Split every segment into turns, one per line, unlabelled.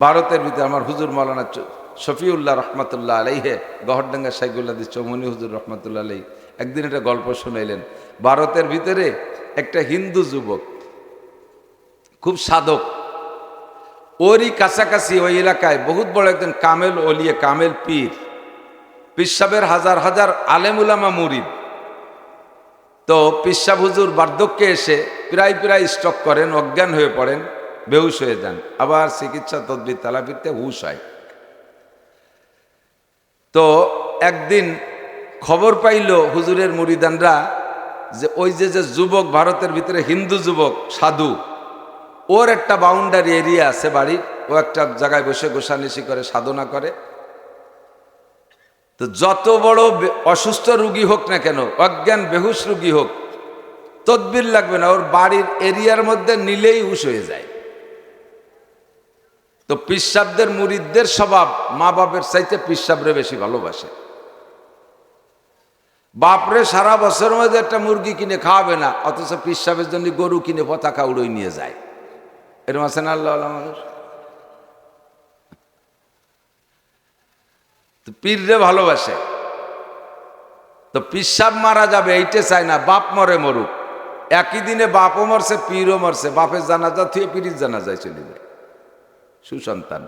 ভারতের ভিতরে আমার হুজুর মৌলানা শফিউল্লাহ রহমতুল্লাহ আলাইহে গহরডাঙ্গা শাইখুল্লাহ চৌমনি হুজুর রহমতুল্লাহ আলাই একদিন একটা গল্প শুনাইলেন। ভারতের ভিতরে একটা হিন্দু যুবক খুব সাধক, ওরই কাছাকাছি ওই এলাকায় বহুত বড় একজন কামেল ওলিয়ে কামেল পীর সাহেবের হাজার হাজার আলেম উলামা মুরিদ। তো সাহেব হুজুর বার্ধক্যে এসে প্রায় স্ট্রোক করেন, অজ্ঞান হয়ে পড়েন, বেহুশ হয়ে যান, আবার চিকিৎসা তদবির তালাফিরতে হুশ হয়। তো একদিন খবর পাইল হুজুরের মুরিদানরা যে ওই যে যুবক ভারতের ভিতরে হিন্দু যুবক সাধু, ওর একটা বাউন্ডারি এরিয়া আছে বাড়ির, ও একটা জায়গায় বসে গোসানিসি করে, সাধনা করে। তো যত বড় অসুস্থ রুগী হোক না কেন, অজ্ঞান বেহুশ রুগী হোক, তদবির লাগবে না, ওর বাড়ির এরিয়ার মধ্যে নিলেই হুশ হয়ে যায়। তো পীর সাহেবদের মুরিদদের স্বভাব মা বাপের চাইতে পীর সাহেবরে বেশি ভালোবাসে। বাপরে সারা বছরের মধ্যে একটা মুরগি কিনে খাওয়াবে না, অথচ পীর সাহেবের জন্য গরু কিনে পতাকা উড়োই নিয়ে যায়। এরকম আছে না আল্লাহ মানুষ? তো পীররে ভালোবাসে। তো পীর সাহেব মারা যাবে এইটা চায় না, বাপ মরে মরুক। একই দিনে বাপও মরছে, পীরও মরছে, বাপের জানাজা থুয়ে পীরের জানাজায় চলে যায়, সুসন্তান।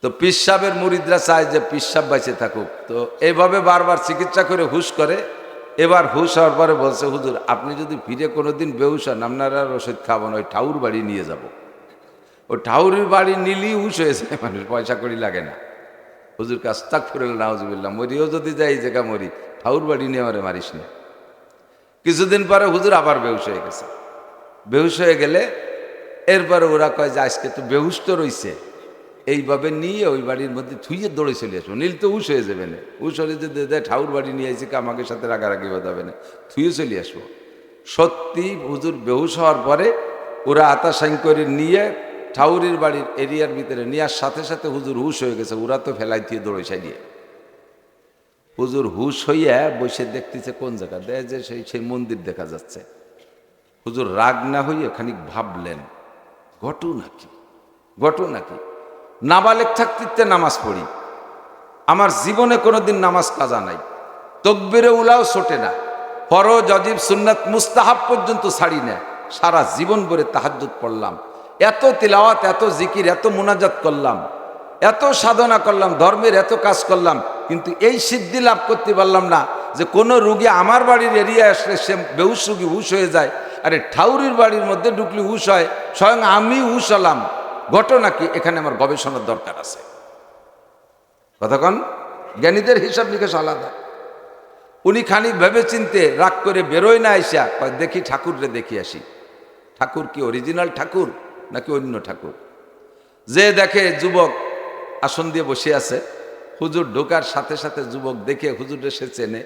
তো পীর সাহেবের মুরিদরা চায় যে পীর সাহেব বেঁচে থাকুক। তো এইভাবে বারবার চিকিৎসা করে হুশ করে। এবার হুশ হওয়ার পরে বলছে, হুজুর আপনি যদি ফিরে কোনোদিন বেহুশ হন, আপনারা আর ওষুধ খাবো না, ওই ঠাউর বাড়ি নিয়ে যাব। ওই ঠাউরের বাড়ি নিলেই হুশ হয়েছে, মানুষ পয়সা করি লাগে না। হুজুর কাজ তাক ফিরল নাউজুবিল্লাহ, মরিও যদি যাই এই জায়গা মরি, ঠাউর বাড়ি নিয়ে আমারে মারিস না। কিছুদিন পরে হুজুর আবার বেহুশ হয়ে গেছে। বেহুশ হয়ে গেলে এরপরে ওরা কয় যে আজকে তো বেহুশ তো রইছে, এইভাবে নিয়ে ওই বাড়ির মধ্যে থুইয়ে দৌড়ে চলে আসবো, নীল তো হুশ হয়ে যাবে না। হুশ হলে যে ঠাউর বাড়ি নিয়ে আসছি, আমাকে সাথে রাগারাগি বাঁধাবে না, থুইয়ে চলে আসবো। সত্যি হুজুর বেহুশ হওয়ার পরে ওরা আতা সাইন করে নিয়ে ঠাউরের বাড়ির এরিয়ার ভিতরে নেওয়ার সাথে সাথে হুজুর হুশ হয়ে গেছে। ওরা তো ফেলাই দিয়ে দৌড়ে সাইডিয়ে হুজুর হুশ হইয়া বসে দেখতেছে কোন জায়গা, দেয় যে সেই মন্দির দেখা যাচ্ছে। হুজুর রাগ না হইয়া খানিক ভাবলেন, ঘটনা কি? নাবালেক থাকতে নামাজ পড়ি, আমার জীবনে কোনোদিন নামাজ কাজা নাই, তকবিরে উলাও ছোটে না, ফরজ ওয়াজিব সুন্নাত মুস্তাহাব পর্যন্ত ছাড়ি না, সারা জীবন ভরে তাহাজ্জুদ পড়লাম, এত তিলাওয়াত, এত জিকির, এত মুনাজাত করলাম, এত সাধনা করলাম, ধর্মের এত কাজ করলাম, কিন্তু এই সিদ্ধি লাভ করতে পারলাম না যে কোনো রুগী আমার বাড়ির এরিয়ায় আসলে সে বেহুশ রুগী হুশ হয়ে যায়। আরে ঠাউরির বাড়ির মধ্যে ঢুকলে হুশ হয়, স্বয়ং আমি হুশ হলাম, ঘটনা কি? এখানে আমার গবেষণার দরকার আছে। কতক্ষণ জ্ঞানীদের হিসাব নিকেশ আলাদা। উনি খানিক ভেবে চিনতে রাগ করে বেরোয় না, আইসা দেখি ঠাকুররে দেখি আসি। ঠাকুর কি অরিজিনাল ঠাকুর নাকি অন্য ঠাকুর? যে দেখে যুবক আসন দিয়ে বসে আছে, হুজুর ঢোকার সাথে সাথে যুবক দেখে হুজুরে সে চেনে,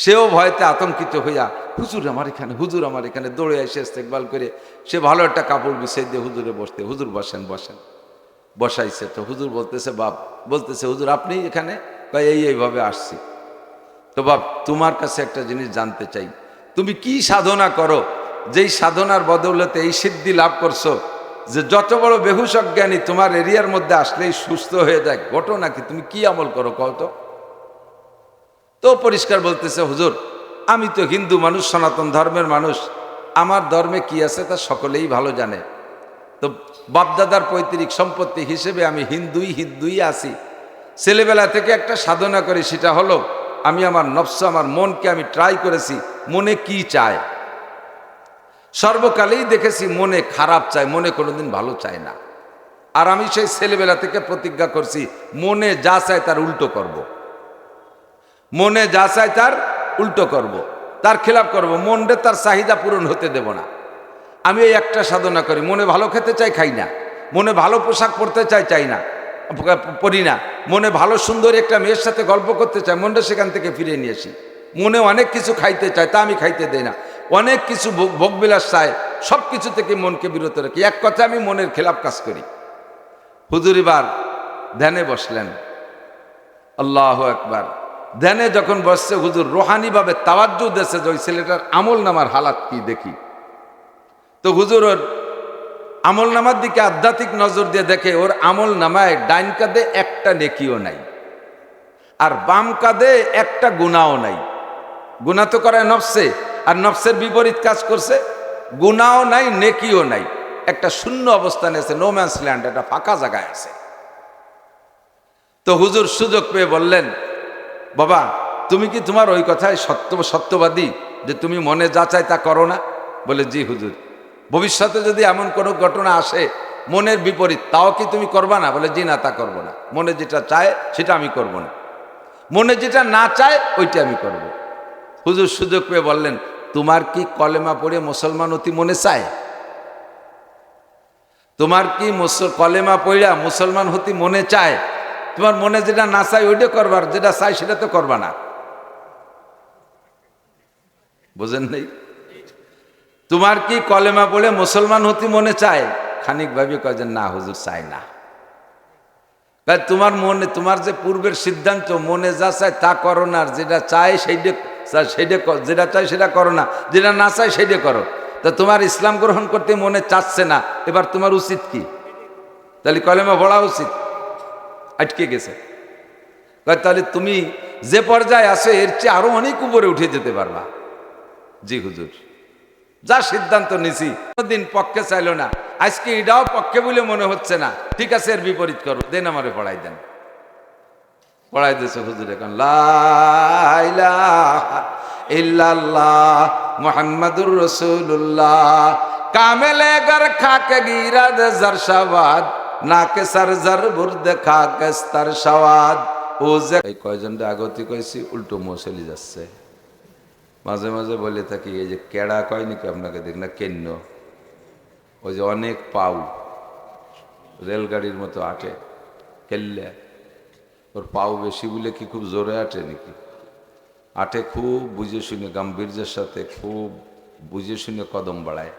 সেও ভয়তে আতঙ্কিত হইয়া হুজুর আমার এখানে দৌড়ে এসে ইস্তেকবাল করে সে ভালো একটা কাপড় বিছিয়ে দিয়ে হুজুরে বসতে, হুজুর বসেন বসাইছে। তো হুজুর বলতেছে হুজুর আপনি এখানে? এইভাবে আসছি। তো বাপ তোমার কাছে একটা জিনিস জানতে চাই, তুমি কি সাধনা করো যেই সাধনার বদৌলতে এই সিদ্ধি লাভ করছো যে যত বড় বেহুশ অজ্ঞানী তোমার এরিয়ার মধ্যে আসলেই সুস্থ হয়ে যায়? ঘটনা কি? তুমি কি আমল করো কও তো? তো পরিষ্কার বলতেছে, হুজুর আমি তো হিন্দু মানুষ, সনাতন ধর্মের মানুষ, আমার ধর্মে কি আছে তা সকলেই ভালো জানে। তো বাপদাদার পৈতৃক সম্পত্তি হিসেবে আমি হিন্দুই আছি। ছেলেবেলা থেকে একটা সাধনা করি, সেটা হলো আমি আমার নফস, আমার মনকে আমি ট্রাই করেছি মনে কি চায়। সর্বকালেই দেখেছি মনে খারাপ চায়, মনে কোনোদিন ভালো চায় না। আর আমি সেই ছেলেবেলা থেকে প্রতিজ্ঞা করছি মনে যা চায় তার উল্টো করব। মনে যা চায় তার উল্টো করব, তার খেলাপ করব, মনরে তার চাহিদা পূরণ হতে দেব না। আমি এই একটা সাধনা করি, মনে ভালো খেতে চাই, খাই না। মনে ভালো পোশাক পরতে চাই না, পরি না। মনে ভালো সুন্দর একটা মেয়ের সাথে গল্প করতে চাই, মনটা সেখান থেকে ফিরে নিয়ে আসি। মনে অনেক কিছু খাইতে চায়, তা আমি খাইতে দেই না। অনেক কিছু ভোগবিলাস চায়, সব কিছু থেকে মনকে বিরত রাখি। এক কথা আমি মনের খেলাপ কাজ করি। হুজুর এবার ধ্যানে বসলেন, আল্লাহু আকবার। ধ্যানে যখন বসছে, হুজুর রোহানিভাবে তাওয়াজ্জু দিয়েছে যে ওই ছেলেটার আমল নামার হালাত কি দেখি। তো হুজুর ওর আমল নামার দিকে আধ্যাত্মিক নজর দিয়ে দেখে ওর আমল নামায় ডাইন কাঁধে একটা নেকিও নাই, আর বাম কাঁধে একটা গুনাহও নাই। গুনাহ তো করে নফসে, আর নফসের বিপরীত কাজ করছে, গুনাহও নাই নেকিও নাই, একটা শূন্য অবস্থানে আছে, নো ম্যানস ল্যান্ড, একটা ফাঁকা জায়গায় আছে। তো হুজুর সুযোগ পেয়ে বললেন, বাবা তুমি কি তোমার ওই কথায় সত্যবাদী যে তুমি মনে যা চাই তা করো না? বলে জি হুজুর। ভবিষ্যতে যদি এমন কোনো ঘটনা আসে মনের বিপরীত, তাও কি তুমি করবা না? বলে জি না, তা করবো না। মনে যেটা চায় সেটা আমি করব না, মনে যেটা না চায় ওইটা আমি করব। হুজুর সুযোগ পেয়ে বললেন, তোমার কি কলেমা পড়ে মুসলমান হতে মনে চায়? তোমার কি কলেমা পড়া মুসলমান হতে মনে চায়? তোমার মনে যেটা না চায় ওইটা করবার, যেটা চাই সেটা তো করবা না। বুঝেন নেই? তোমার কি কলেমা পড়ে মুসলমান হতে মনে চায়? খানিক ভাবি কয় যে না হুজুর, চাই না। তোমার মনে, তোমার যে পূর্বের সিদ্ধান্ত, মনে যা চায় তা করো না, আর যেটা চাই সেইটা যেটা চাই সেটা করো না, যেটা না চাই সেইটা করো। তা তোমার ইসলাম গ্রহণ করতে মনে চাচ্ছে না, এবার তোমার উচিত কি? তাহলে কলেমা পড়া উচিত। আটকে গেছে। তাহলে তুমি যে পর্যায়ে আসো এর চেয়ে আরো অনেক উপরে উঠে যেতে পারবা। জি হুজুর, যা সিদ্ধান্ত নিছি দিন পক্ষে চাইলো না, আজকে এটাও পক্ষে বলে মনে হচ্ছে না, ঠিক আছে এর বিপরীত করো, দেন আমারে পড়াই দেন। পড়াই দিয়েছে হুজুর। এখন লা ইলাহা ইল্লাল্লাহ মুহাম্মাদুর রাসূলুল্লাহ, কামেলে গর খাকে গিরাদ জারশাবাদ, নাকে সারজার বুরদে খাকে স্তার সওয়াদ। ও যে এই কয়জনটা আগতি কইছি উল্টো মশলি যাচ্ছে। মাঝে মাঝে বলে থাকি, এই যে কেড়া কয় নাকি আপনাকে দেখ না, কেন্ন ওই যে অনেক পাউ রেলগাড়ির মতো আটে, কেল্লা ওর পাউ বেশি বলে কি খুব জোরে আটে নাকি? আটে খুব বুঝে শুনে, গাম্ভীর্যের সাথে খুব বুঝে শুনে কদম বাড়ায়।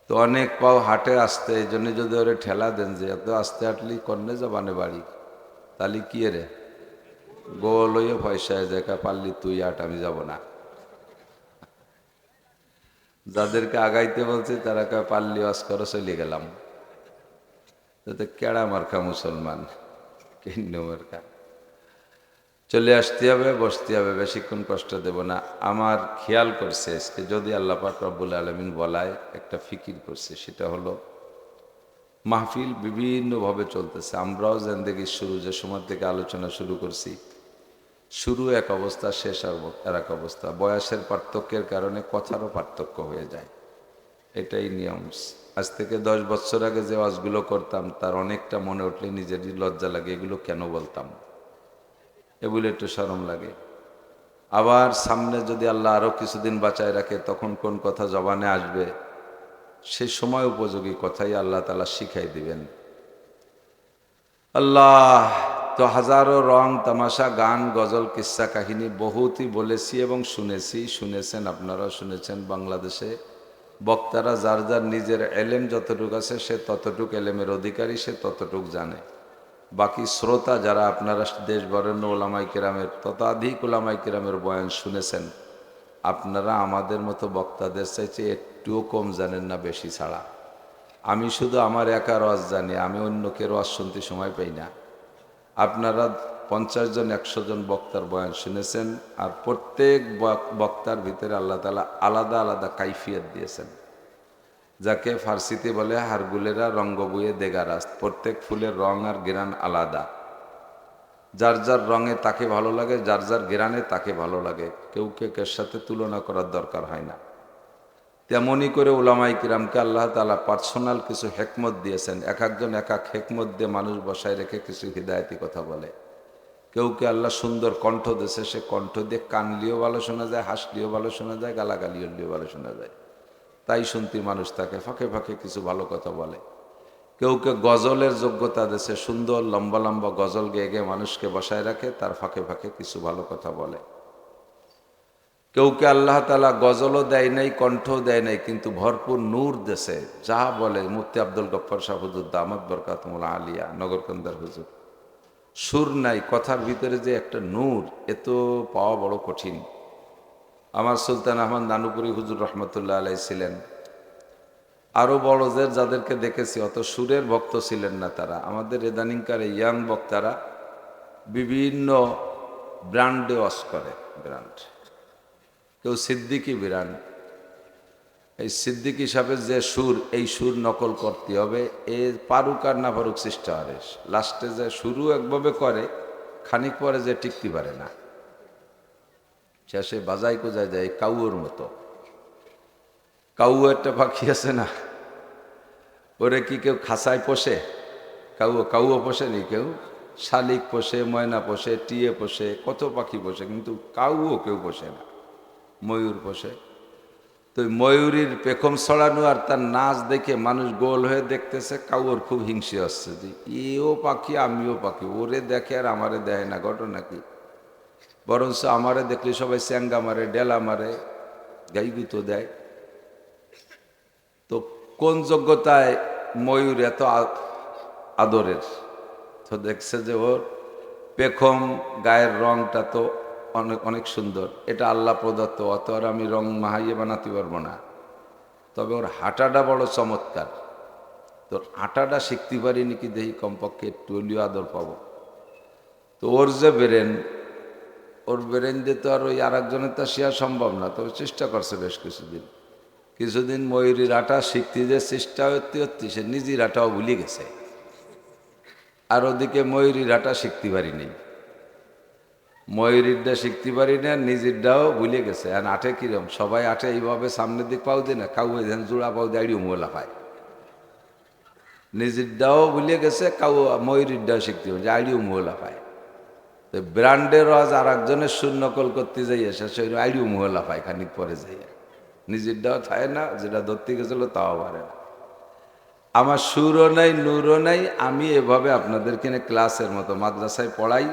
তো অনেক পাও হাটে আসতে, এই জন্য যদি ওরে ঠেলা দেন যে এত আস্তে হাঁটলি কন্যা যাবানে বাড়ি, তাহলে কি রে গোল হইয়ে পয়সায় দেখা পারলি তুই আট, আমি যাব না। যাদেরকে আগাইতে বলছে তারা কয় পারলি ওয়াজ করো, চলে গেলাম। তাতে কেড়া মার্কা মুসলমান, কিন্ন মার্কা। চলে আসতে হবে, বসতে হবে, বেশিক্ষণ কষ্ট দেব না। আমার খেয়াল করছে আজকে যদি আল্লাহ পাক রব্বুল আলামিন বলায় একটা ফিকির করছে, সেটা হলো মাহফিল বিভিন্নভাবে চলতেছে। আমরাও জিন্দেগির শুরু যে সময় থেকে আলোচনা শুরু করছি, শুরু এক অবস্থা, শেষ আর এক অবস্থা। বয়সের পার্থক্যের কারণে কথারও পার্থক্য হয়ে যায়, এটাই নিয়ম। আজ থেকে 10 বছর আগে যে ওয়াজগুলো করতাম তার অনেকটা মনে উঠলে নিজেরই লজ্জা লাগে, এগুলো কেন বলতাম, এগুলো একটু শরম লাগে। আবার সামনে যদি আল্লাহ আরো কিছুদিন বাঁচায় রাখে, তখন কোন কথা জবানে আসবে, সে সময় উপযোগী কথাই আল্লাহ তাআলা শিখাই দিবেন। আল্লাহ তো হাজারো রং তামাশা, গান, গজল, কিস্সা কাহিনী বহুতই বলেছি এবং শুনেছেন, আপনারাও শুনেছেন। বাংলাদেশে বক্তারা যার যার নিজের এলেম যতটুক আছে সে ততটুক এলেমের অধিকারী, সে ততটুক জানে। বাকি শ্রোতা যারা, আপনারা দেশ বরেণ্য ওলামাই কেরামের, ততোধিক ওলামাই কেরামের বয়ান শুনেছেন, আপনারা আমাদের মতো বক্তাদের চাইতে একটুও কম জানেন না, বেশি ছাড়া। আমি শুধু আমার একার ওয়াজ জানি, আমি অন্য কেউ ওয়াজ শুনতে সময় পাই না। আপনারা 50 জন 100 জন বক্তার বয়ান শুনেছেন, আর প্রত্যেক বক্তার ভিতরে আল্লাহ তাআলা আলাদা আলাদা কাইফিয়ত দিয়েছেন, যাকে ফার্সিতে বলে হারগুলেরা রঙ্গ বইয়ে দেগারাস। প্রত্যেক ফুলের রং আর ঘেরান আলাদা, যার যার রঙে তাকে ভালো লাগে, যার যার ঘেরানে তাকে ভালো লাগে, কেউ কেউ সাথে তুলনা করার দরকার হয় না। তেমনই করে উলামায়ে কিরামকে আল্লাহ তাআলা পার্সোনাল কিছু হেকমত দিয়েছেন, এক একজন এক এক হেকমত দিয়ে মানুষ বসায় রেখে কিছু হিদায়তি কথা বলে। কেউকে আল্লাহ সুন্দর কণ্ঠ দিয়েছে, সে কণ্ঠ দিয়ে কানলিও ভালো শোনা যায়, হাসলিও ভালো শোনা যায়, গালাগালিও ভালো শোনা যায়, তাই শুনতে মানুষ তাকে ফাঁকে ফাঁকে কিছু ভালো কথা বলে। কেউকে গজলের যোগ্যতা দিয়েছে, সুন্দর লম্বা লম্বা গজল গেয়ে গিয়ে মানুষকে বসায় রাখে, তার ফাঁকে ফাঁকে কিছু ভালো কথা বলে। কেউকে আল্লাহ তাআলা গজলও দেয় নাই, কণ্ঠও দেয় নাই, কিন্তু ভরপুর নূর দেশে, যা বলে। মুফতি আব্দুল গফফার সাহেব হুজুর দামাত বরকাতুল আলিয়া নগরকান্দার হুজুর, সুর নাই, কথার ভিতরে যে একটা নূর, এত পাওয়া বড় কঠিন। আমার সুলতান আহমদ নানুপুরি হুজুর রহমতুল্লাহ আলাইহি ছিলেন, আরও বড়দের যাদেরকে দেখেছি অত সুরের ভক্ত ছিলেন না তারা। আমাদের এদানিংকার ইয়াং বক্তারা বিভিন্ন ব্র্যান্ডে ওয়াজ করে, ব্র্যান্ড। কেউ সিদ্দিকি ব্র্যান্ড, এই সিদ্দিকি সাহেবের যে সুর, এই সুর নকল করতে হবে, এ পারুক আর না পারুক চেষ্টা করে। লাস্টে যে শুরু একভাবে করে, খানিক পরে যে টিকতে পারে না, শেষে বাজাই কোজায় যায় কাউয়ের মতো। কাউ একটা পাখি আছে না, ওরে কি কেউ খাঁচায় পোষে? কাউও পোষেনি কেউ। শালিক পোষে, ময়না পোষে, টিয়ে পোষে, কত পাখি পোষে, কিন্তু কাউও কেউ পোষে না। ময়ূর পোষে। তো ময়ূরীর পেখম ছড়ানো আর তার নাচ দেখে মানুষ গোল হয়ে দেখতেছে, কাউর খুব হিংসে আসছে যে এও পাখি আমিও পাখি, ওরে দেখে আর আমারে দেয় না। ঘটনা কি? বরঞ্চ আমারে দেখলে সবাই চ্যাঙ্গা মারে, ডেলা মারে, গাইগুতো দেয়। তো কোন যোগ্যতায় ময়ূর এত আদরের? তো দেখছে যে ওর পেখম, গায়ের রংটা তো অনেক অনেক সুন্দর, এটা আল্লাহ প্রদত্ত, অত আর আমি রং মাহাইয়ে বানাতে পারবো না। তবে ওর হাঁটাটা বড় চমৎকার। তোর হাঁটাটা শিখতে পারিনি কি দেখি, কমপক্ষে একটু হলেও আদর পাবো। তো ওর যে ব্রেন, ওর ব্রেন দিয়ে তো আর ওই আর একজনের তা শেয়া সম্ভব না। তবে চেষ্টা করছে বেশ কিছুদিন ময়ূরীর আটা শিখতে যে চেষ্টা হতে হতে সে নিজের আটাও ভুলে গেছে। আর ওদিকে ময়ূরীর আটা শিখতে পারিনি, ময়ূরীরটা শিখতে পারি না, নিজেরটাও ভুলে গেছে। আর আটে কিরম, সবাই আটে এইভাবে সামনের দিক পাও দিয়ে না, কাউ জোড়া পাও দাঁড়িয়ে মোলা পায়। নিজেরটাও ভুলে গেছে, কাউ ময়ূরীরটাও শিখতে পারে, আইডিও মোহলা পায়। তো ব্র্যান্ডের আজ আর একজনের সুর নকল করতে যাই শেষে আইডিও মোহলা পায় খানিক পরে যাইয়া। নিজেরটাও থাকে না, যেটা ধরতে গেছিল তাও পারে না। আমার সুরও নাই, নূরও নাই। আমি এভাবে আপনাদেরকে ক্লাসের মতো মাদ্রাসায় পড়াই,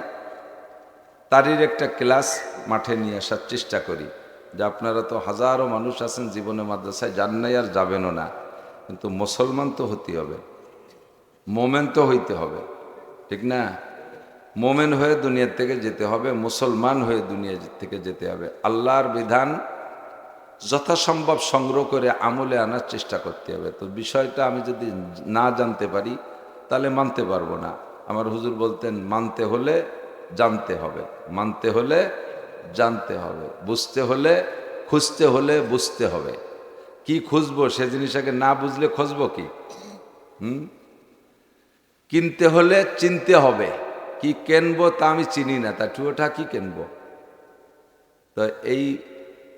তারই একটা ক্লাস মাঠে নিয়ে আসার চেষ্টা করি। যে আপনারা তো হাজারো মানুষ আছেন জীবনে মাদ্রাসায় যান নাই আর যাবেনও না, কিন্তু মুসলমান তো হতে হবে, মোমেন তো হইতে হবে, ঠিক না? মোমেন হয়ে দুনিয়া থেকে যেতে হবে, মুসলমান হয়ে দুনিয়া থেকে যেতে হবে। আল্লাহর বিধান যথাসম্ভব সংগ্রহ করে আমলে আনার চেষ্টা করতে হবে। তো বিষয়টা আমি যদি না জানতে পারি তাহলে মানতে পারবো না। আমার হুজুর বলতেন, মানতে হলে জানতে হবে, মানতে হলে জানতে হবে, বুঝতে হলে, খুঁজতে হলে বুঝতে হবে। কি খুঁজবো সে জিনিসটাকে না বুঝলে খুঁজবো কি? কিনতে হলে চিনতে হবে। কি কেনবো তা আমি চিনি না, তা টুয়োটা কি কেনবো? তো এই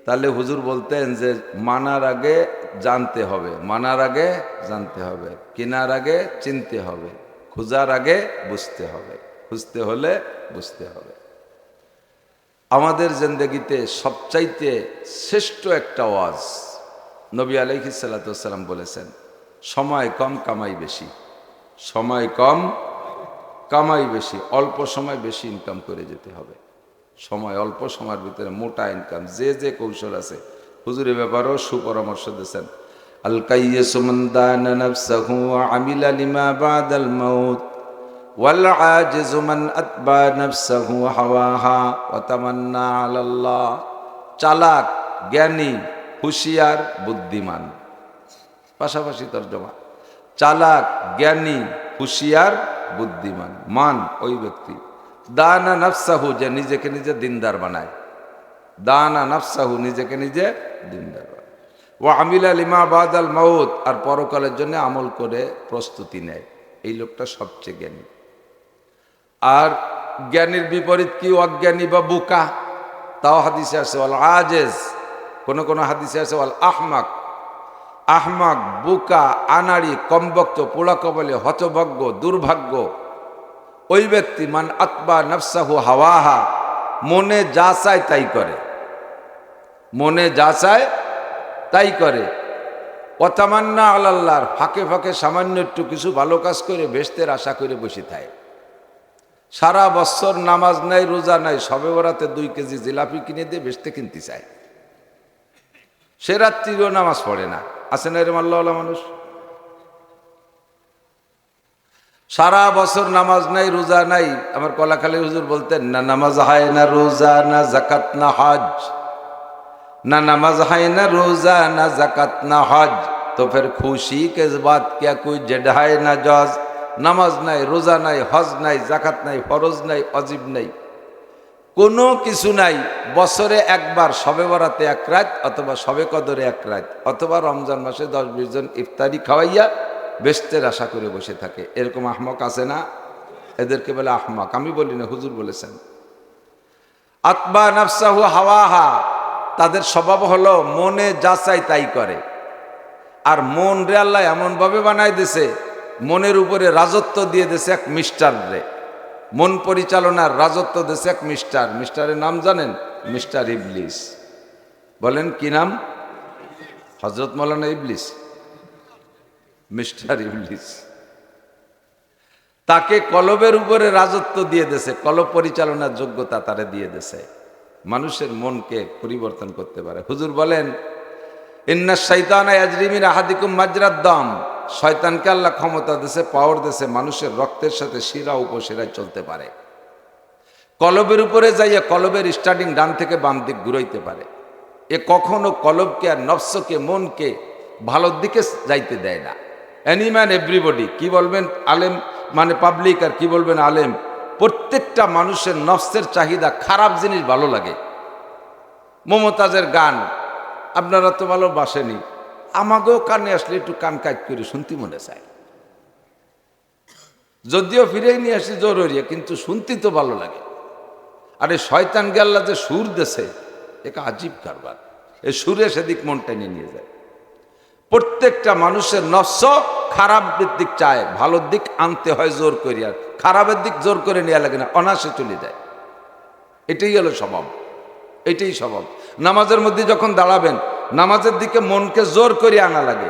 তাহলে হুজুর বলতেন যে মানার আগে জানতে হবে, মানার আগে জানতে হবে, কেনার আগে চিনতে হবে, খোঁজার আগে বুঝতে হবে, খুঁজতে হলে বুঝতে হবে। আমাদের জিন্দেগিতে সবচাইতে শ্রেষ্ঠ একটা ওয়াজ নবী আলাইহিস সালাতু ওয়াস সালাম বলেছেন, সময় কম কামাই বেশি। সময় কম কামাই বেশি, অল্প সময় বেশি ইনকাম করে যেতে হবে। সময় অল্প, সময়ের ভিতরে মোটা ইনকাম। যে যে কৌশল আছে, হুজুরের ব্যাপারেও সুপরামর্শ দিয়েছেন। আল কাইয়্যিসু মান দানা নাফসাহু ওয়া আমিলা লিমা বাদাল মাউত ওয়াল আজিজু মান আতবা নাফসাহু হাওয়াহা ওয়া তামান্না আলাল্লাহ। চালাক, জ্ঞানী, হুঁশিয়ার, বুদ্ধিমান, পাশাপাশি তর্জমা। চালাক, জ্ঞানী, হুঁশিয়ার, বুদ্ধিমান। মান ওই ব্যক্তি, দানা নাফসাহু যে নিজেকে নিজে দিনদার বানায়, দানা নাফসাহু নিজেকে নিজে দিনদার বানায়, ওয়া আমিলা লিমা বাদাল মাউত আর পরকালের জন্য আমল করে প্রস্তুতি নেয়। এই লোকটা সবচেয়ে জ্ঞানী। আর জ্ঞানীর বিপরীত কি? অজ্ঞানী বা বোকা। তাও হাদিসে আছে ওয়াল আজেজ, কোন কোন হাদিসে আছে ওয়াল আহমাক। আহমাক, বোকা, আনাড়ি, কমবক্ত, পোড়া কবলে, হতভাগ্য, দুর্ভাগ্য ওই ব্যক্তি মান আতবা নাফসাহু হাওয়াহা, মনে যা চায় তাই করে, মনে যা চায় তাই করে। ওয়াতামান্না আলাল্লাহর, ফাঁকে ফাঁকে সামান্য একটু কিছু ভালো কাজ করে বেহেশতের আশা করে বসে থাকে। সারা বছর নামাজ নাই, রোজা নাই, সবে বরাতে 2 কেজি জিলাপি কিনে দিয়ে বেহেশতে কিনতে চায়। সে রাত্রিও নামাজ পড়ে না। আছে না এরকম আল্লাহওয়ালা মানুষ? সারা বছর নামাজ নাই, রোজা নাই। আমার কলাখালী হুজুর বলতেন, না নামাজ হয় না রোজা, না জাকাত না হজ, না নামাজ হয় না রোজা, না জাকাত না হজ, तो फिर खुशी के बाद क्या कोई जढ़ाए ना जज নামাজ নাই, রোজা নাই, হজ নাই, জাকাত নাই, ফরজ নাই, অজিব নাই, কোনো কিছু নাই। বছরে একবার শবে বরাতে এক রাত, অথবা শবে কদরে এক রাত, অথবা রমজান মাসে 10-20 জন ইফতারি খাওয়াইয়া বেহেশতের আশা করে বসে থাকে। এরকম আহমক আছে না? এদেরকে বলে আহমক। আমি বলি না, হুজুর বলেছেন। আতবা নাফসাহু হাওয়াহা, তাদের স্বভাব হলো মনে যা চাই তাই করে। আর মন রে আল্লাহ এমনভাবে বানাই দিয়েছে, মনের উপরে রাজত্ব দিয়ে দিয়েছে এক মিস্টার রে। মন পরিচালনার রাজত্ব দিয়েছে এক মিস্টার। মিস্টারের নাম জানেন? মিস্টার ইবলিস। বলেন কি নাম? হযরত মাওলানা ইবলিস, মিস্টার ইবলিস। তাকে কলবের উপরে রাজত্ব দিয়ে দিয়েছে, কলব পরিচালনার যোগ্যতা তারে দিয়ে দিয়েছে। মানুষের মনকে পরিবর্তন করতে পারে। হুজুর বলেন, ইন্না শাইতানা ইয়াজরি মিন আহাদিকুম মাজরাদ দাম, শয়তানকে আল্লাহ ক্ষমতা দিয়েছে, পাওয়ার দিয়েছে, মানুষের রক্তের সাথে শিরা উপশিরায় চলতে পারে। কলবের উপরে যাইয়া কলবের স্টার্টিং ডান থেকে বাম দিক ঘুরাইতে পারে। এ কখনো কলবকে আর নফসকে, মনকে ভালোর দিকে যাইতে দেয় না। এনি ম্যান এভরিবডি, কি বলবেন আলেম মানে পাবলিক, আর কি বলবেন আলেম, প্রত্যেকটা মানুষের নফসের চাহিদা খারাপ জিনিস ভালো লাগে। মমতাজের গান আপনারা তো ভালোবাসেনি, আমাকেও কানে আসলে একটু কান কাজ করে শুনতে মনে চায়। যদিও ফিরে নিয়ে আসি জরুরি, কিন্তু শুনতে তো ভালো লাগে। আরে শয়তানকে আল্লাহ যে সুর দেশে, এক আজীব কারবার। এই সুরে সেদিক মন টেনে নিয়ে যায়। প্রত্যেকটা মানুষের নফস খারাপ দিক চায়, ভালোর দিক আনতে হয় জোর করি, আর খারাপের দিক জোর করে নেওয়া লাগে না, অনায়াসে চলে যায়। এটাই হলো স্বভাব, এটাই স্বভাব। নামাজের মধ্যে যখন দাঁড়াবেন, নামাজের দিকে মনকে জোর করে আনা লাগে,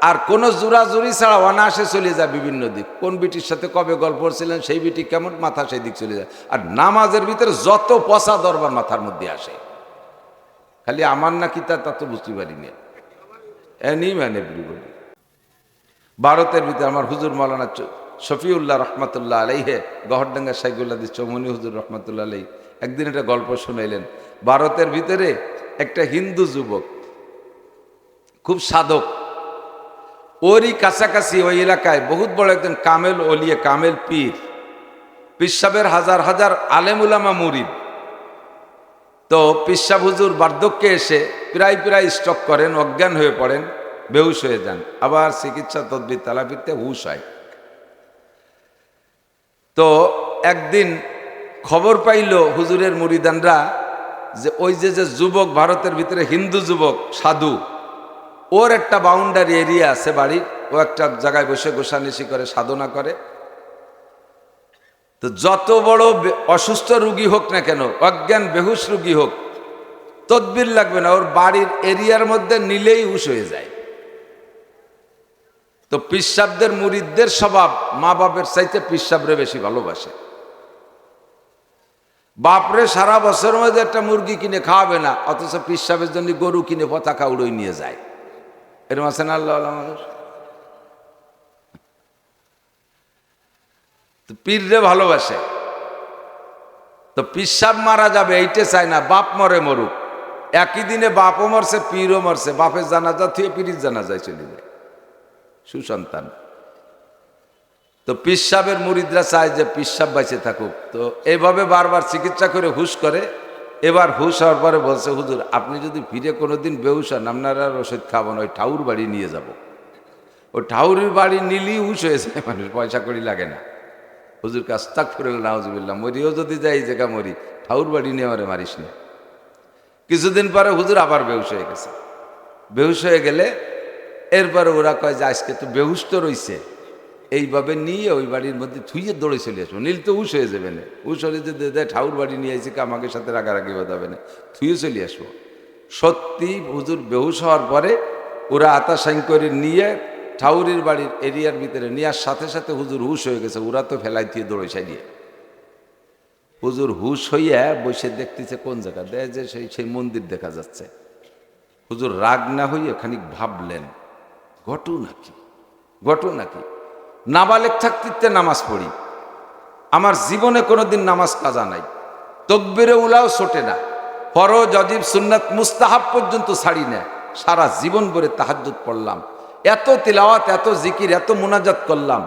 আর কোনো জোরাজুরি ছাড়া অনায়াসে চলে যায় বিভিন্ন দিক। কোন বিটির সাথে কবে গল্প করছিলেন, সেই বিটি কেমন, মাথা সেই দিক চলে যায়। আর নামাজের ভিতরে যত পচা দরবার মাথার মধ্যে আসে, খালি আমার না কি তা তো বুঝতে পারিনি। Any man everybody. ভারতের ভিতরে আমার হুজুর মাওলানা শফিউল্লাহ রহমতুল্লাহ আলাইহে, গহরডাঙ্গা শাইখুল্লাহ চৌমনি হুজুর রহমতুল্লাহ আলাই একদিন একটা গল্প শুনাইলেন। ভারতের ভিতরে একটা হিন্দু যুবক, খুব সাধক, ওরই কাছাকাছি ওই এলাকায় বহুত বড় একজন কামেল ওলিয়ে, কামেল পীর, পীর সাহেবের হাজার হাজার আলেম উলামা মুরিদ। তো পীর সাহেব হুজুর বার্ধক্যে এসে প্রায় স্ট্রোক করেন, অজ্ঞান হয়ে পড়েন, বেহুশ হয়ে যান, আবার চিকিৎসা তদবির তালাফিরতে হুশ হয়। তো একদিন খবর পাইল হুজুরের মুরিদানরা যে ওই যে যুবক ভারতের ভিতরে হিন্দু যুবক সাধু, ওর একটা বাউন্ডারি এরিয়া আছে বাড়ির, ও একটা জায়গায় বসে গোসানিসি করে, সাধনা করে। তো যত বড় অসুস্থ রুগী হোক না কেন, অজ্ঞান বেহুশ রুগী হোক, তদবির লাগবে না, ওর বাড়ির এরিয়ার মধ্যে নিলেই হুশ হয়ে যায়। তো পীর সাহেবদের মুরিদদের স্বভাব মা বাপের চাইতে পীর সাহেবরে বেশি ভালোবাসে। বাপরে সারা বছরের মধ্যে একটা মুরগি কিনে খাওয়াবে না, অথচ পীর সাহেবের জন্য গরু কিনে পতাকা উড়োই নিয়ে যায়। এরকম আছে না আল্লাহ মানুষ? তো পীররে ভালোবাসে। তো পীর সাহেব মারা যাবে এইটা চায় না, বাপ মরে মরুক। একই দিনে বাপও মরছে, পীরও মরছে, বাপের জানাজা থুয়ে পীরের জানাজায় চলে যায়, সুসন্তান। তো পীর সাহেবের মুরিদরা চায় যে পীর সাহেব বেঁচে থাকুক। তো এইভাবে বারবার চিকিৎসা করে হুশ করে। এবার হুশ হওয়ার পরে বলছে, হুজুর আপনি যদি ফিরে কোনোদিন বেহুশ হন, আপনার আর ওষুধ খাবো না, ওই ঠাউর বাড়ি নিয়ে যাব। ওই ঠাউরের বাড়ি নিলেই হুশ হয়ে যায় মানুষ, পয়সা কড়ি লাগে না। হুজুরকে আস্তাগফিরুল্লাহ নাউজুবিল্লাহ, মরিও যদি যাই জায়গা মরি, ঠাউর বাড়ি নিয়ে আমারে মারিস না। কিছুদিন পরে হুজুর আবার বেহুশ হয়ে গেছে। বেহুশ হয়ে গেলে এরপরে ওরা কয় যে আজকে তো বেহুশ তো রইছে, এইভাবে নিয়ে ওই বাড়ির মধ্যে থুইয়ে দৌড়ে চলে আসবো, নীল তো হুশ হয়ে যাবে না। হুশ হলে যে দেয় ঠাউর বাড়ি নিয়ে আইসি, আমাকে সাথে রাগারাগি বাঁধাবে না, থুইয়ে চলে আসবো। সত্যি হুজুর বেহুশ হওয়ার পরে ওরা আতা সাইন করে নিয়ে ঠাউরের বাড়ির এরিয়ার ভিতরে নেওয়ার সাথে সাথে হুজুর হুশ হয়ে গেছে। ওরা তো ফেলাই দিয়ে দৌড়ে চালিয়ে, হুজুর হুশ হইয়া বসে দেখতেছে কোন জায়গা, দেয় যে সেই মন্দির দেখা যাচ্ছে। হুজুর রাগ না হইয়া খানিক ভাবলেন, ঘটনা কি। নাবালেক থাকতে নামাজ পড়ি, আমার জীবনে কোনোদিন নামাজ কাজা নাই, তকবিরে উলাও ছোটে না, ফরজ অজিব সুন্নাত মুস্তাহাব পর্যন্ত ছাড়ি না, সারা জীবন ভরে তাহাজ্জুদ পড়লাম। এত তিলাওয়াত, এত জিকির, এত মুনাজাত করলাম,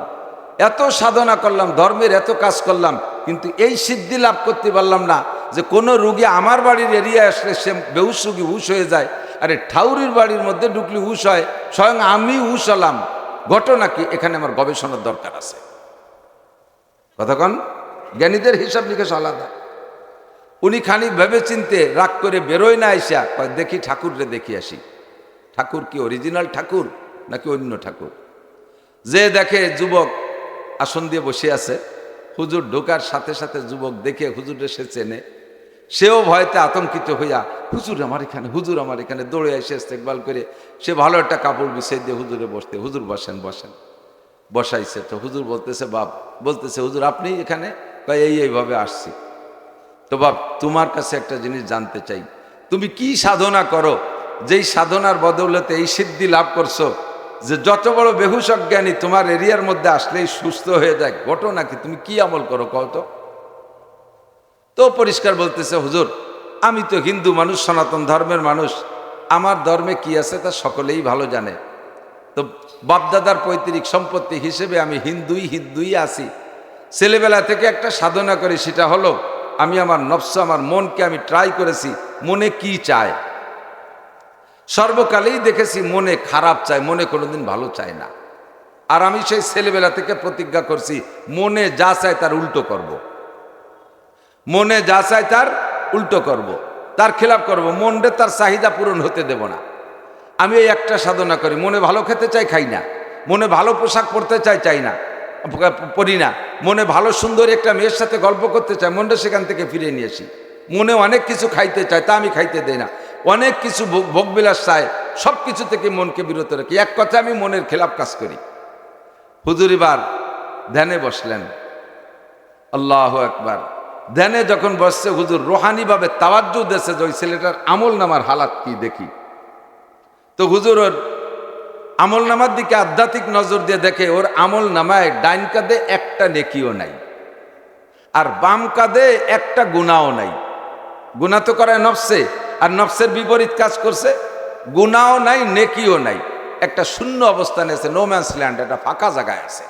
এত সাধনা করলাম, ধর্মের এত কাজ করলাম, কিন্তু এই সিদ্ধি লাভ করতে পারলাম না যে কোনো রুগী আমার বাড়ির এরিয়ায় আসলে সে বেহুশ রুগী হুশ হয়ে যায়। আরে ঠাউরির বাড়ির মধ্যে ঢুকলে হুশ হয়, স্বয়ং আমি হুশ হলাম। ঘটনা কি? এখানে আমার গবেষণার দরকার আছে। কতক্ষণ জ্ঞানীদের হিসাব নিকেশ আলাদা। উনি খানিক ভেবে চিনতে রাগ করে বেরোয় না, আইসা দেখি ঠাকুররে দেখি আসি। ঠাকুর কি অরিজিনাল ঠাকুর নাকি অন্য ঠাকুর? যে দেখে যুবক আসন দিয়ে বসে আছে, হুজুর ঢোকার সাথে সাথে যুবক দেখে হুজুরে সে চেনে, সেও ভয়তে আতঙ্কিত হইয়া হুজুর আমার এখানে, হুজুর আমার এখানে দৌড়ে এসে ইস্তেকবাল করে সে ভালো একটা কাপড় বিছিয়ে দিয়ে হুজুরে বসতে, হুজুর বসেন বসেন। বসাইছে তো হুজুর বলতেছে, বাপ বলতেছে, হুজুর আপনি এখানে? এইভাবে আসছি। তো বাপ তোমার কাছে একটা জিনিস জানতে চাই, তুমি কি সাধনা করো যেই সাধনার বদৌলতে এই সিদ্ধি লাভ করছো যে যত বড় বেহুশ অজ্ঞানী তোমার এরিয়ার মধ্যে আসলেই সুস্থ হয়ে যায়? ঘটনা কি? তুমি কি আমল করো কও তো? তো পরিষ্কার বলতেছে, হুজুর আমি তো হিন্দু মানুষ, সনাতন ধর্মের মানুষ, আমার ধর্মে কি আছে তা সকলেই ভালো জানে। তো বাপদাদার পৈতৃক সম্পত্তি হিসেবে আমি হিন্দুই আছি। ছেলেবেলা থেকে একটা সাধনা করি, সেটা হলো আমি আমার নফস, আমার মনকে আমি ট্রাই করেছি মনে কি চায়। সর্বকালেই দেখেছি মনে খারাপ চায়, মনে কোনোদিন ভালো চায় না। আর আমি সেই ছেলেবেলা থেকে প্রতিজ্ঞা করছি মনে যা চায় তার উল্টো করব। মনে যা চায় তার উল্টো করব, তার খেলাপ করব, মনরে তার চাহিদা পূরণ হতে দেব না। আমি এই একটা সাধনা করি, মনে ভালো খেতে চাই খাই না, মনে ভালো পোশাক পরতে চাই না পরি না, মনে ভালো সুন্দর একটা মেয়ের সাথে গল্প করতে চাই, মনটা সেখান থেকে ফিরিয়ে নিয়ে আসি। মনে অনেক কিছু খাইতে চায়, তা আমি খাইতে দেই না। অনেক কিছু ভোগবিলাস চায়, সব কিছু থেকে মনকে বিরত রাখি। এক কথা আমি মনের খেলাপ কাজ করি। হুজুর এবার ধ্যানে বসলেন, আল্লাহু আকবার। ধ্যানে যখন বসছে হুজুর রোহানিভাবে তাওয়াজ্জু দিয়েছে যে ওই ছেলেটার আমল নামার হালাত কি দেখি। তো হুজুর ওর আমল নামার দিকে আধ্যাত্মিক নজর দিয়ে দেখে ওর আমল নামায় ডাইন কাঁধে একটা নেকিও নাই, আর বাম কাঁধে একটা গুনাহও নাই। গুনাহ তো করে নফসে, আর নফসের বিপরীত কাজ করছে, গুনাহও নাই নেকিও নাই, একটা শূন্য অবস্থানে আছে, নো ম্যানস ল্যান্ড, একটা ফাঁকা জায়গায় আছে।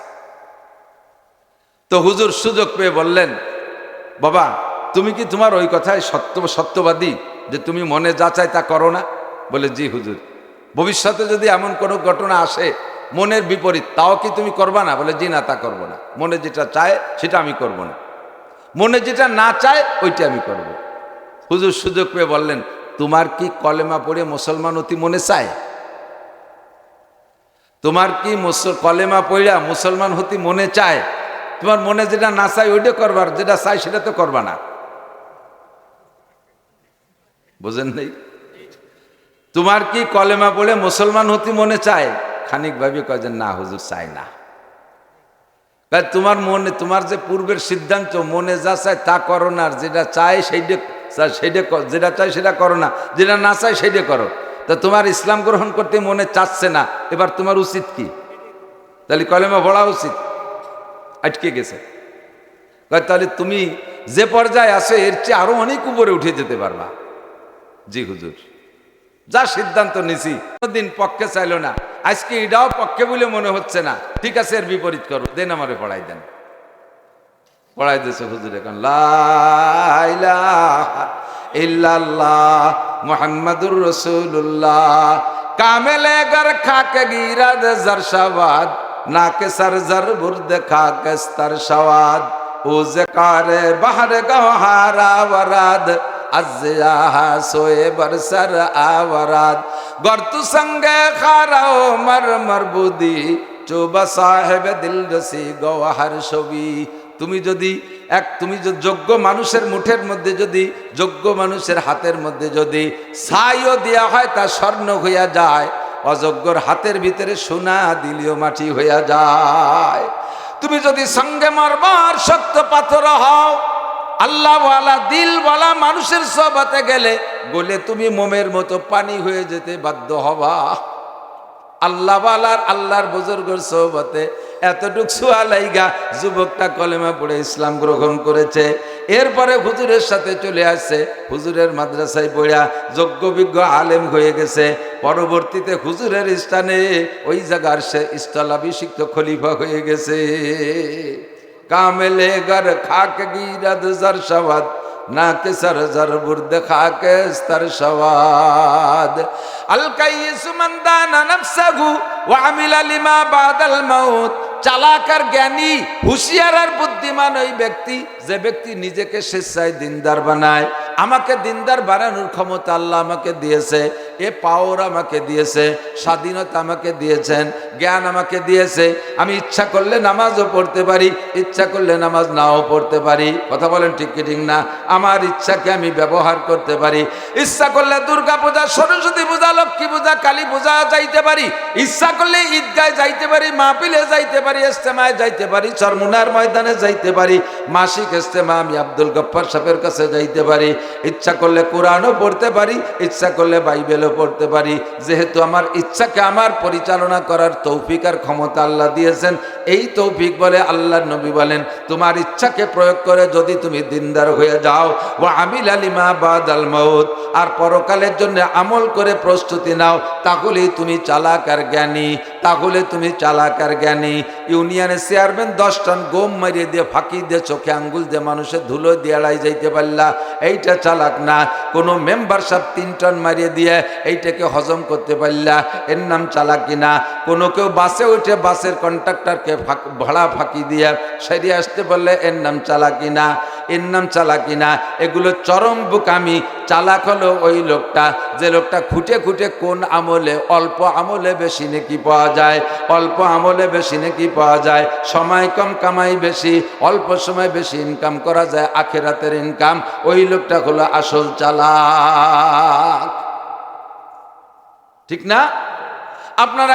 তো হুজুর সুযোগ পেয়ে বললেন, বাবা তুমি কি তোমার ওই কথায় সত্যবাদী যে তুমি মনে যা চাই তা করো না? বলে জি হুজুর। ভবিষ্যতে যদি এমন কোনো ঘটনা আসে মনের বিপরীত, তাও কি তুমি করবা না? বলে জি না, তা করবো না। মনে যেটা চায় সেটা আমি করব না, মনে যেটা না চায় ওইটা আমি করব। হুজুর সুযোগ পেয়ে বললেন, তোমার কি কলেমা পড়ে মুসলমান হতে মনে চায়? তোমার কি কলেমা পড়া মুসলমান হতে মনে চায়? তোমার মনে যেটা না চায় ওইটা করবার, যেটা চাই সেটা তো করবা না। বুঝেন নেই? তোমার কি কলেমা পড়ে মুসলমান হতে মনে চায়? খানিক ভাবে কয় যে না হুজুর চায় না। তোমার মনে, তোমার যে পূর্বের সিদ্ধান্ত মনে যা চায় তা করো না, আর যেটা চায় সেইটা যেটা চাই সেটা করো না, যেটা না চায় সেইটা করো। তা তোমার ইসলাম গ্রহণ করতে মনে চাচ্ছে না, এবার তোমার উচিত কি? তাহলে কলেমা পড়া উচিত। আটকে গেছে। তাহলে তুমি যে পর্যায়ে আসো এর চেয়ে আরো অনেক উপরে উঠে যেতে পারবা। জি হুজুর, যা সিদ্ধান্ত নিছি দিন পক্ষে চাইলো না, আজকে এটাও পক্ষে বলে মনে হচ্ছে না, ঠিক আছে এর বিপরীত করো, দেন আমারে পড়াই দেন। পড়াই দিয়েছে হুজুর। এখন লা ইলাহা ইল্লাল্লাহ মুহাম্মাদুর রাসূলুল্লাহ কামেলে গর খাকে গিরাদ জারশাবাদ নাকে সরজর বুর্দ খাকে স্তর সওয়াদ ও জকারে বাহর গওহারা ওয়ারাদ আজিয়াহা সোয়ে বরসর আওরাদ গর্তু সঙ্গে খারাও মর মরবুদি চোবা সাহেব দিল রসি গওহার ছবি। তুমি যদি যোগ্য মানুষের মুঠের মধ্যে, যদি যোগ্য মানুষের হাতের মধ্যে যদি ছাইও দেওয়া হয় তা স্বর্ণ হইয়া যায়, অযোগ্যর হাতের ভিতরে সোনা দিলেও মাটি হইয়া যায়। তুমি যদি সঙ্গে মরবার সত্য পাথর হও, আল্লাহওয়ালা দিলওয়ালা মানুষের সোহবতে গেলে গলে তুমি মোমের মতো পানি হয়ে যেতে বাধ্য হবা। আল্লাহওয়ালার আল্লাহর বুজুর্গের সোহবতে এতটুক সুয়ালাইগা যুবকটা কলেমা পড়ে ইসলাম গ্রহণ করেছে। এরপরে হুজুরের সাথে চলে আসছে, হুজুরের মাদ্রাসায় পড়া যোগ্য বিজ্ঞ আলেম হয়ে গেছে। পরবর্তীতে হুজুরের স্থানে ওই জায়গার সে স্থলাভিষিক্ত খলিফা হয়ে গেছে। কামেলে গর খাক গিরাদ জার সওয়াদ না কে সর জর বুর্দ খাকে স্তর সওয়াদ আল কাইয়িস মান দানা নাফসাহু ওয়া আমিলা লিমা বাদাল মাউত। চালাক আর জ্ঞানী, হুঁশিয়ার আর বুদ্ধিমান ওই ব্যক্তি যে ব্যক্তি নিজেকে স্বেচ্ছায় দিনদার বানায়। আমাকে দিনদার বানানোর ক্ষমতা আল্লাহ আমাকে দিয়েছে, এ পাওয়ার আমাকে দিয়েছে, স্বাধীনতা আমাকে দিয়েছেন, জ্ঞান আমাকে দিয়েছে। আমি ইচ্ছা করলে নামাজও পড়তে পারি, ইচ্ছা করলে নামাজ নাও পড়তে পারি। কথা বলেন ঠিক কি ঠিক না? আমার ইচ্ছাকে আমি ব্যবহার করতে পারি। ইচ্ছা করলে দুর্গা পূজা, সরস্বতী পূজা, লক্ষ্মী পূজা, কালী পূজা যাইতে পারি। ইচ্ছা করলে ঈদগায় যাইতে পারি, মাহফিলে যাইতে পারি, ইজতেমায় যাইতে পারি, চরমুনার ময়দানে যাইতে পারি, মাসিক ইজতেমা আমি আব্দুল গফফার সাহেবের কাছে যাইতে পারি। ইচ্ছা করলে কোরআনও পড়তে পারি, ইচ্ছা করলে বাইবেলও পড়তে পারি। যেহেতু আমার ইচ্ছাকে আমার পরিচালনা করার তৌফিক আর ক্ষমতা আল্লাহ দিয়েছেন, এই তৌফিক বলে আল্লাহর নবী বলেন তোমার ইচ্ছাকে প্রয়োগ করে যদি তুমি দিনদার হয়ে যাও, ওয়া আমিলা লিমা বাদাল মাউত, আর পরকালের জন্য আমল করে প্রস্তুতি নাও, তাহলেই তুমি চালাক আর জ্ঞানী, তাহলে তুমি চালাক আর জ্ঞানী। ইউনিয়নের চেয়ারম্যান 10 টন গম মারিয়ে দিয়ে, ফাঁকি দিয়ে, চোখে আঙ্গুল দিয়ে, মানুষের ধুলো দিয়ে এড়াই যাইতে পারলা, এইটা চালাক না। কোনো মেম্বার সাহেব 3 টন মারিয়ে দিয়ে এইটাকে হজম করতে পারলা, এর নাম চালাকি না। কোনো কেউ বাসে উঠে বাসের কন্ট্রাক্টরকে ভাড়া ফাঁকি দিয়ে সেরিয়ে আসতে পারলে এর নাম চালাকি না, এর নাম চালাকি না। এগুলো চরম বোকামি। চালাক হলো ওই লোকটা যে লোকটা খুঁটে খুঁটে কোন আমলে, অল্প আমলে বেশি নেকি পাওয়া যায়, অল্প আমলে বেশি নেকি পাওয়া যায়, সময় কম কামাই বেশি, অল্প সময় বেশি ইনকাম করা যায়, আখিরাতের ইনকাম। ওই লোকটা হলো আসল চালাক। ঠিক না? আপনারা